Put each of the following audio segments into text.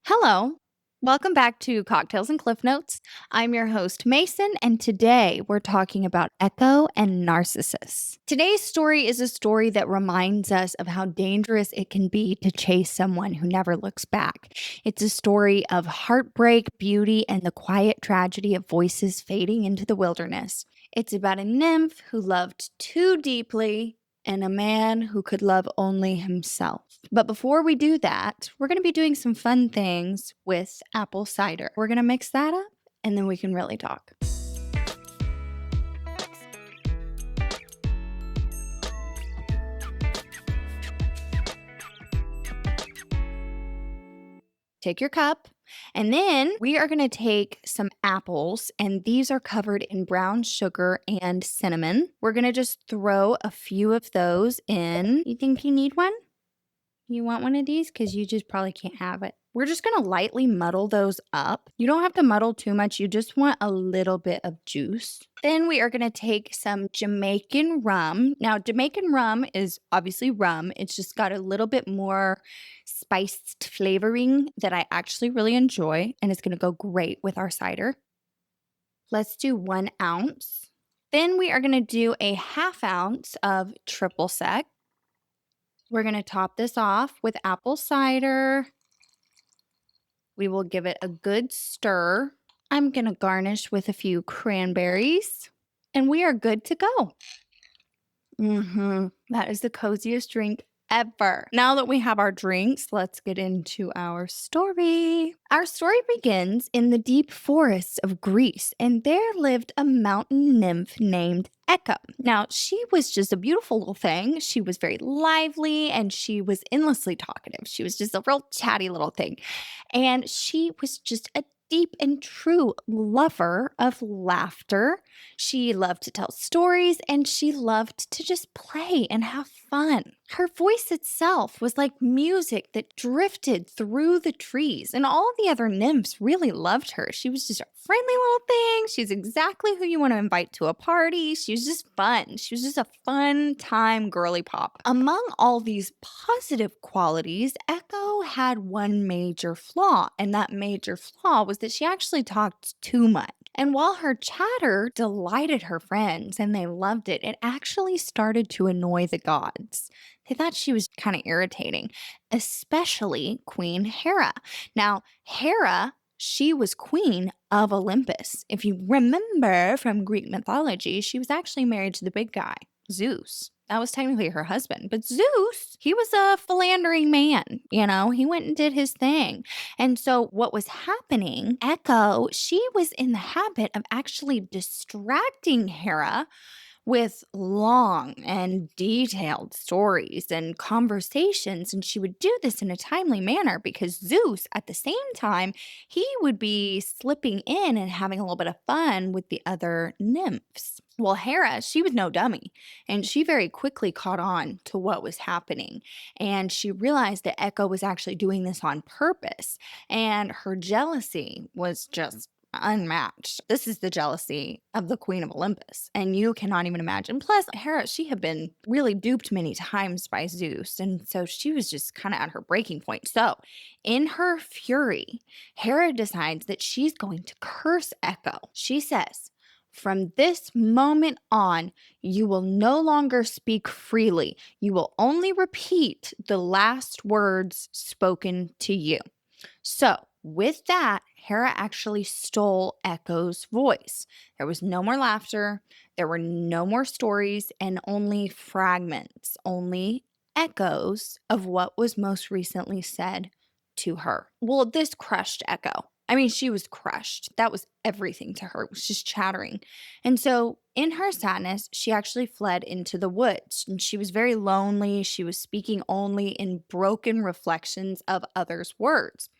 Hello. Welcome back to Cocktails and Cliff Notes. I'm your host, Mason, and today we're talking about Echo and Narcissus. Today's story is a story that reminds us of how dangerous it can be to chase someone who never looks back. It's a story of heartbreak, beauty, and the quiet tragedy of voices fading into the wilderness. It's about a nymph who loved too deeply and a man who could love only himself. But before we do that, we're going to be doing some fun things with apple cider. We're going to mix that up and then we can really talk. Take your cup, and then we are going to take some apples, and these are covered in brown sugar and cinnamon. We're going to just throw a few of those in. You think you need one? You want one of these? Because you just probably can't have it. We're just going to lightly muddle those up. You don't have to muddle too much. You just want a little bit of juice. Then we are going to take some Jamaican rum. Now, Jamaican rum is obviously rum. It's just got a little bit more spiced flavoring that I actually really enjoy, and it's going to go great with our cider. Let's do 1 ounce. Then we are going to do a ½ ounce of triple sec. We're going to top this off with apple cider. We will give it a good stir. I'm going to garnish with a few cranberries, and we are good to go. That is the coziest drink ever. Now that we have our drinks, let's get into our story. Our story begins in the deep forests of Greece, and there lived a mountain nymph named Echo. Now, she was just a beautiful little thing. She was very lively and she was endlessly talkative. She was just a real chatty little thing. And she was just a deep and true lover of laughter. She loved to tell stories and she loved to just play and have fun. Her voice itself was like music that drifted through the trees, and all of the other nymphs really loved her. She was just a friendly little thing. She's exactly who you want to invite to a party. She was just fun. She was just a fun time girly pop. Among all these positive qualities, Echo had one major flaw, and that major flaw was that she actually talked too much. And while her chatter delighted her friends and they loved it, it actually started to annoy the gods. They thought she was kind of irritating, especially Queen Hera. Now, Hera, she was queen of Olympus. If you remember from Greek mythology, she was actually married to the big guy, Zeus. That was technically her husband. But Zeus, he was a philandering man. He went and did his thing. And so what was happening, Echo, she was in the habit of actually distracting Hera with long and detailed stories and conversations. And she would do this in a timely manner because Zeus, at the same time, he would be slipping in and having a little bit of fun with the other nymphs. Well, Hera, she was no dummy, and she very quickly caught on to what was happening. And she realized that Echo was actually doing this on purpose, and her jealousy was just unmatched. This is the jealousy of the Queen of Olympus, and you cannot even imagine. Plus, Hera, she had been really duped many times by Zeus, and so she was just kind of at her breaking point. So, in her fury, Hera decides that she's going to curse Echo. She says, "From this moment on, you will no longer speak freely. You will only repeat the last words spoken to you." So, with that, Hera actually stole Echo's voice. There was no more laughter, there were no more stories, and only fragments, only echoes of what was most recently said to her. Well, this crushed Echo. I mean, she was crushed. That was everything to her. It was just chattering. And so, in her sadness, she actually fled into the woods. And she was very lonely. She was speaking only in broken reflections of others' words.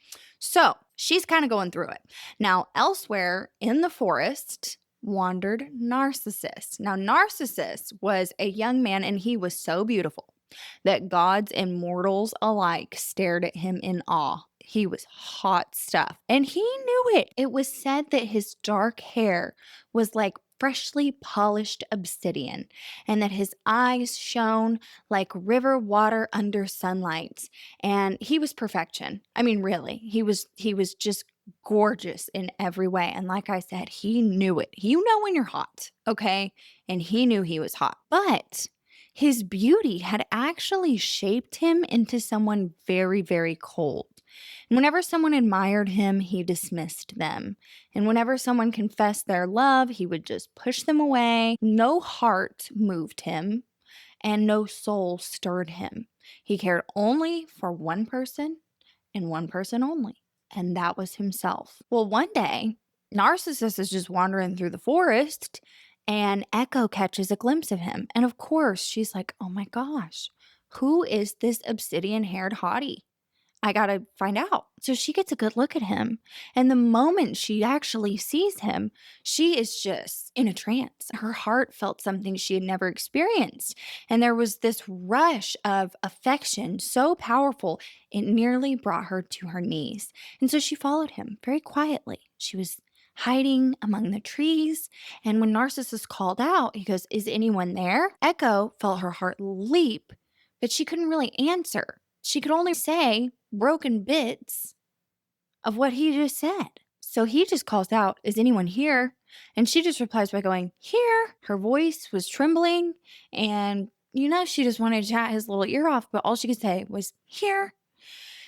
So, she's kind of going through it. Now, elsewhere in the forest wandered Narcissus. Now, Narcissus was a young man, and he was so beautiful that gods and mortals alike stared at him in awe. He was hot stuff, and he knew it. It was said that his dark hair was like freshly polished obsidian, and that his eyes shone like river water under sunlight. And he was perfection. I mean, really, he was just gorgeous in every way. And like I said, he knew it. You know when you're hot, okay? And he knew he was hot. But his beauty had actually shaped him into someone very, very cold. And whenever someone admired him, he dismissed them. And whenever someone confessed their love, he would just push them away. No heart moved him, and no soul stirred him. He cared only for one person and one person only, and that was himself. Well, one day, Narcissus is just wandering through the forest, and Echo catches a glimpse of him. And of course, she's like, oh my gosh, who is this obsidian haired hottie? I gotta find out. So she gets a good look at him. And the moment she actually sees him, she is just in a trance. Her heart felt something she had never experienced. And there was this rush of affection so powerful, it nearly brought her to her knees. And so she followed him very quietly. She was hiding among the trees. And when Narcissus called out, he goes, is anyone there? Echo felt her heart leap, but she couldn't really answer. She could only say broken bits of what he just said. So he just calls out, is anyone here? And she just replies by going, here. Her voice was trembling, and she just wanted to chat his little ear off, but all she could say was, here.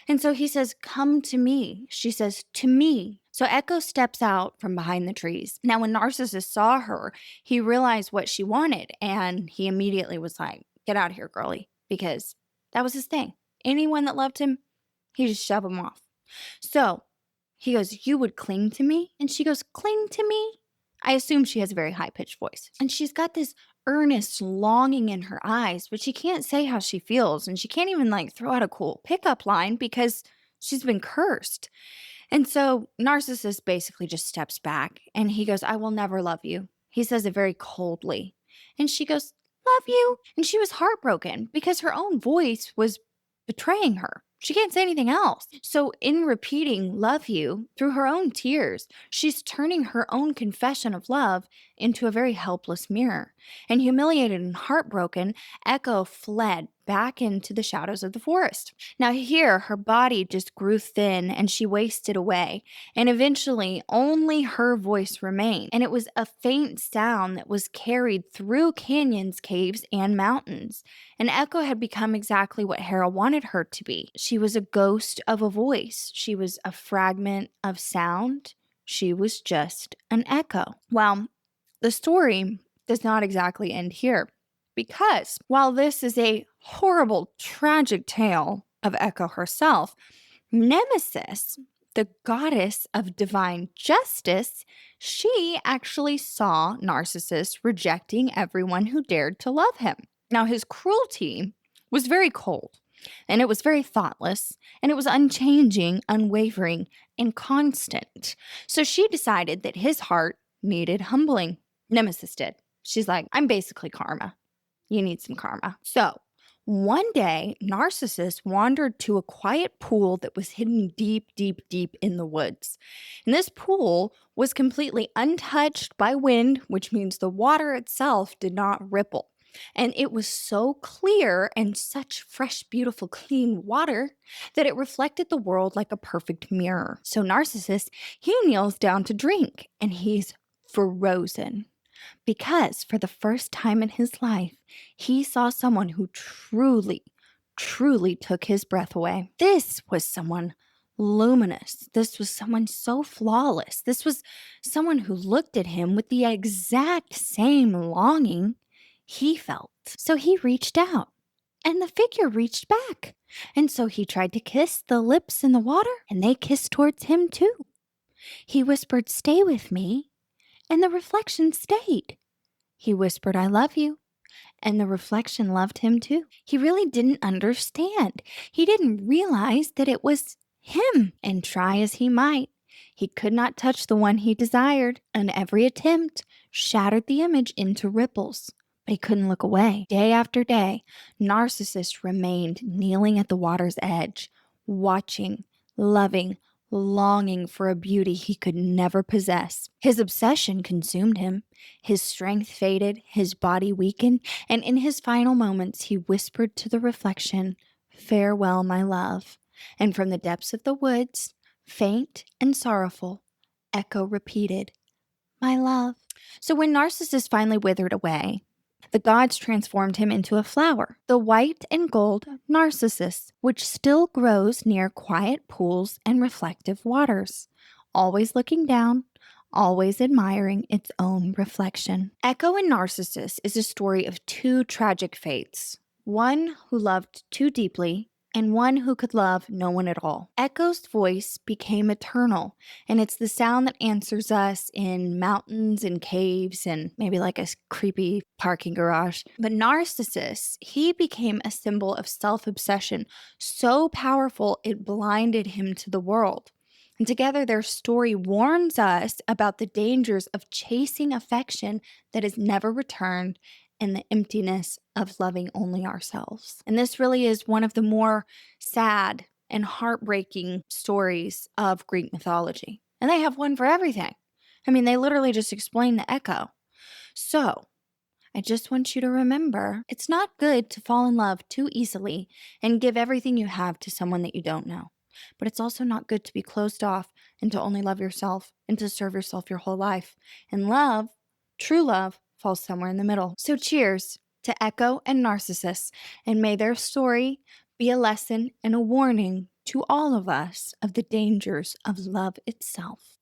And so he says, come to me. She says, to me. So Echo steps out from behind the trees. Now, when Narcissus saw her, he realized what she wanted, and he immediately was like, get out of here, girlie, because that was his thing. Anyone that loved him, he just shoved them off. So he goes, you would cling to me? And she goes, cling to me? I assume she has a very high-pitched voice. And she's got this earnest longing in her eyes, but she can't say how she feels. And she can't even throw out a cool pickup line because she's been cursed. And so Narcissus basically just steps back and he goes, I will never love you. He says it very coldly. And she goes, love you. And she was heartbroken because her own voice was betraying her. She can't say anything else. So in repeating love you through her own tears, she's turning her own confession of love into a very helpless mirror. And humiliated and heartbroken, Echo fled back into the shadows of the forest. Now here, her body just grew thin and she wasted away. And eventually, only her voice remained. And it was a faint sound that was carried through canyons, caves, and mountains. And Echo had become exactly what Hera wanted her to be. She was a ghost of a voice. She was a fragment of sound. She was just an echo. Well, the story does not exactly end here, because while this is a horrible, tragic tale of Echo herself, Nemesis, the goddess of divine justice, she actually saw Narcissus rejecting everyone who dared to love him. Now, his cruelty was very cold, and it was very thoughtless, and it was unchanging, unwavering, and constant. So she decided that his heart needed humbling. Nemesis did. She's like, I'm basically karma. You need some karma. So one day, Narcissus wandered to a quiet pool that was hidden deep, deep, deep in the woods. And this pool was completely untouched by wind, which means the water itself did not ripple. And it was so clear and such fresh, beautiful, clean water that it reflected the world like a perfect mirror. So Narcissus, he kneels down to drink, and he's frozen. Because for the first time in his life, he saw someone who truly, truly took his breath away. This was someone luminous. This was someone so flawless. This was someone who looked at him with the exact same longing he felt. So he reached out, and the figure reached back. And so he tried to kiss the lips in the water, and they kissed towards him too. He whispered, stay with me. And the reflection stayed. He whispered, I love you. And the reflection loved him too. He really didn't understand. He didn't realize that it was him. And try as he might, he could not touch the one he desired. And every attempt shattered the image into ripples. But he couldn't look away. Day after day, Narcissus remained kneeling at the water's edge, watching, loving, longing for a beauty he could never possess. His obsession consumed him. His strength faded, his body weakened, and in his final moments, he whispered to the reflection, "Farewell, my love." And from the depths of the woods, faint and sorrowful, Echo repeated, "My love." So when Narcissus finally withered away, the gods transformed him into a flower, the white and gold narcissus, which still grows near quiet pools and reflective waters, always looking down, always admiring its own reflection. Echo and Narcissus is a story of two tragic fates, one who loved too deeply and one who could love no one at all. Echo's voice became eternal, and it's the sound that answers us in mountains and caves and maybe like a creepy parking garage. But Narcissus, he became a symbol of self-obsession, so powerful it blinded him to the world. And together, their story warns us about the dangers of chasing affection that is never returned and the emptiness of loving only ourselves. And this really is one of the more sad and heartbreaking stories of Greek mythology. And they have one for everything. I mean, they literally just explain the echo. So, I just want you to remember it's not good to fall in love too easily and give everything you have to someone that you don't know. But it's also not good to be closed off and to only love yourself and to serve yourself your whole life. And love, true love, falls somewhere in the middle. So cheers to Echo and Narcissus, and may their story be a lesson and a warning to all of us of the dangers of love itself.